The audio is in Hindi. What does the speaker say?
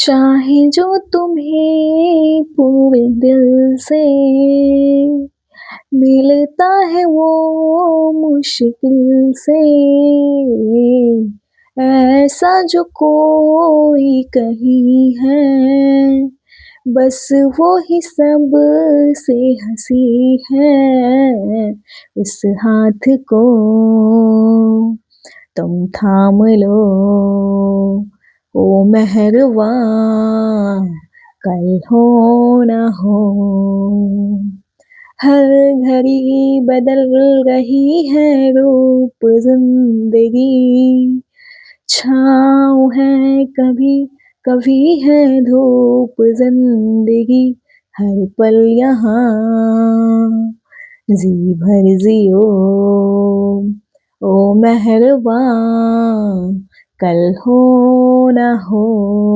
चाहे जो तुम्हें पूरे दिल से मिलता है वो मुश्किल से, ऐसा जो कोई कहीं है, बस वो ही सब से हंसी है। उस हाथ को तुम थाम लो, ओ मेहरबान, कल हो ना हो। हर घड़ी बदल रही है रूप जिंदगी, छाँव है कभी कभी है धूप जिंदगी। हर पल यहाँ जी भर जियो, ओ मेहरबान, कल हो ना हो।